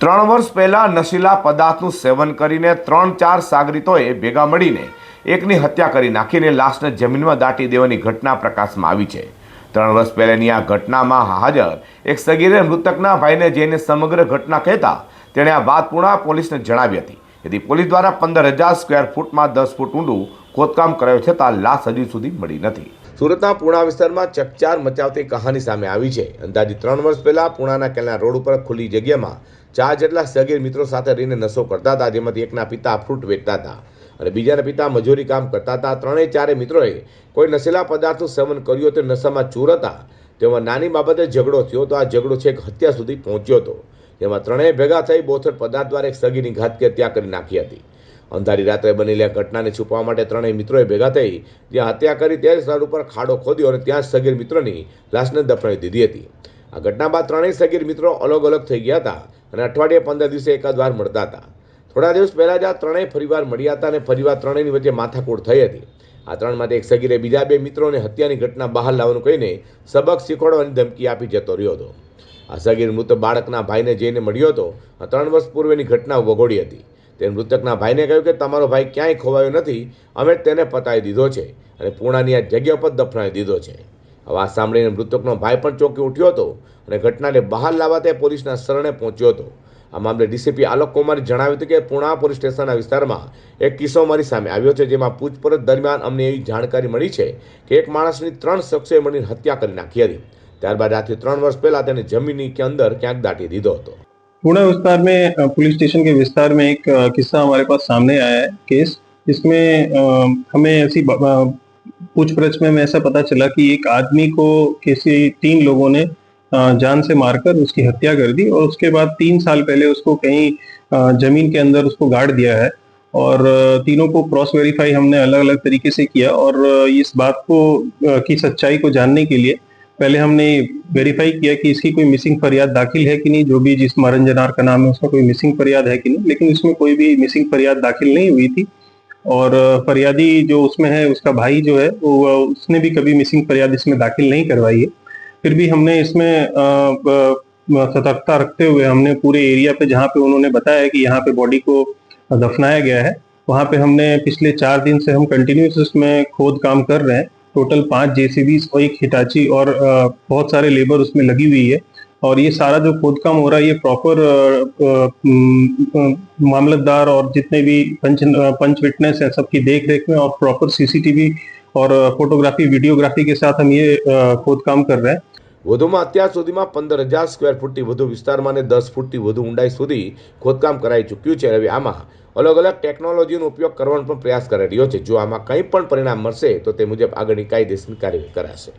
3 વર્ષ પહેલા નશીલા પદાર્થનું સેવન કરીને 3-4 સાગરીતોએ ભેગા મળીને એકની હત્યા કરી નાખીને લાશને જમીનમાં દાટી દેવાની ઘટના પ્રકાશમાં આવી છે। 3 વર્ષ પહેલાની આ ઘટનામાં હાજર એક સગીરે મૃતકના ભાઈને જઈને સમગ્ર ઘટના કહેતા તેણે આ વાત પૂણા પોલીસને જણાવી હતી। જેથી પોલીસ દ્વારા 15,000 સ્ક્વેર ફૂટમાં 10 ફૂટ ઊંડું ખોદકામ કરાયું છતાં લાશ હજી સુધી મળી નથી। સુરતના પૂણા વિસ્તારમાં ચકચાર મચાવતી કહાની સામે આવી છે। અંદાજિત 3 વર્ષ પહેલા પૂણાના કેલના રોડ ઉપર ખુલ્લી જગ્યામાં 4 જેટલા સગીર મિત્રો સાથે રહીને નશો કરતા હતા, જેમાંથી એકના પિતા ફ્રૂટ વેચતા હતા અને બીજાના પિતા મજૂરી કામ કરતા હતા। ત્રણેય ચારે મિત્રોએ કોઈ નશીલા પદાર્થનું સેવન કર્યું તો નશામાં ચૂર હતા। તેમાં નાની બાબતે ઝઘડો થયો તો આ ઝઘડો છેક હત્યા સુધી પહોંચ્યો હતો, જેમાં ત્રણેય ભેગા થઈ બોથડ પદાર્થ દ્વારા એક સગીરની ઘાતકી હત્યા કરી નાખી હતી। અંધારી રાત્રે બનેલી આ ઘટનાને છુપાવવા માટે ત્રણેય મિત્રોએ ભેગા થઈ જ્યાં હત્યા કરી તે સ્થળ ઉપર ખાડો ખોદ્યો અને ત્યાં સગીર મિત્રોની લાશને દફનાવી દીધી હતી। આ ઘટના બાદ ત્રણેય સગીર મિત્રો અલગ અલગ થઈ ગયા હતા અને અઠવાડિયે 15 દિવસે એકાદ વાર મળતા હતા। થોડા દિવસ પહેલા જ આ ત્રણેય ફરીવાર મળ્યા હતા અને ફરીવાર ત્રણેયની વચ્ચે માથાકૂટ થઈ હતી। આ ત્રણમાંથી એક સગીરે બીજા બે મિત્રોને હત્યાની ઘટના બહાર લાવવાનું કહીને સબક શીખવાડવાની ધમકી આપી જતો રહ્યો હતો। આ સગીર મૃત બાળકના ભાઈને જઈને મળ્યો હતો। આ 3 વર્ષ પૂર્વેની ઘટના વગોડી હતી। તે મૃતકના ભાઈને કહ્યું કે તમારો ભાઈ ક્યાંય ખોવાયો નથી, અમે તેને પતાવી દીધો છે અને પૂણાની આ જગ્યા પર દફનાવી દીધો છે। આ વાત સાંભળીને મૃતકનો ભાઈ પણ ચોંકી ઉઠ્યો હતો અને ઘટનાને બહાર લાવવા તે પોલીસના શરણે પહોંચ્યો હતો। આ મામલે ડીસીપી આલોક કુમારે જણાવ્યું હતું કે પૂણા પોલીસ સ્ટેશનના વિસ્તારમાં એક કિસ્સો મારી સામે આવ્યો છે, જેમાં પૂછપરછ દરમિયાન અમને એવી જાણકારી મળી છે કે એક માણસની 3 શખ્સોએ મળીને હત્યા કરી નાખી હતી। ત્યારબાદ આજથી 3 વર્ષ પહેલા તેને જમીનની કે અંદર ક્યાંક દાટી દીધો હતો। पुणे विस्तार में पुलिस स्टेशन के विस्तार में एक किस्सा हमारे पास सामने आया है केस। इसमें हमें ऐसी पूछपरछ में हमें ऐसा पता चला कि एक आदमी को किसी 3 लोगों ने जान से मारकर उसकी हत्या कर दी और उसके बाद 3 साल पहले उसको कहीं जमीन के अंदर उसको गाड़ दिया है और तीनों को क्रॉस वेरीफाई हमने अलग अलग तरीके से किया और इस बात को की सच्चाई को जानने के लिए पहले हमने वेरीफाई किया कि इसकी कोई मिसिंग फरियाद दाखिल है कि नहीं, जो भी जिस मरण जनार का नाम है उसका कोई मिसिंग फरियाद है कि नहीं, लेकिन इसमें कोई भी मिसिंग फरियाद दाखिल नहीं हुई थी। और फरियादी जो उसमें है उसका भाई जो है वो उसने भी कभी मिसिंग फरियाद इसमें दाखिल नहीं करवाई है। फिर भी हमने इसमें सतर्कता रखते हुए हमने पूरे एरिया पे जहाँ पे उन्होंने बताया कि यहाँ पे बॉडी को दफनाया गया है, वहाँ पे हमने पिछले 4 दिन से हम कंटिन्यूस इसमें खोद काम कर रहे हैं। टोटल 5 जेसीबीज और एक हिटाची और बहुत सारे लेबर उसमें लगी हुई है और ये सारा जो खोदकाम हो रहा है ये प्रॉपर मामलतदार और जितने भी पंच विटनेस हैं सबकी देख रेख में और प्रॉपर सीसीटीवी और फोटोग्राफी वीडियोग्राफी के साथ हम ये खोदकाम कर रहे हैं। વધુમાં અત્યાર સુધીમાં 15,000 સ્ક્વેર ફૂટથી વધુ વિસ્તારમાં અને 10 ફૂટથી વધુ ઊંડાઈ સુધી ખોદકામ કરાઈ ચૂક્યું છે। હવે આમાં અલગ અલગ ટેકનોલોજીનો ઉપયોગ કરવાનો પણ પ્રયાસ કરી રહ્યો છે। જો આમાં કંઈ પણ પરિણામ મળશે તો તે મુજબ આગળની કાયદેસરની કાર્યવાહી કરાશે।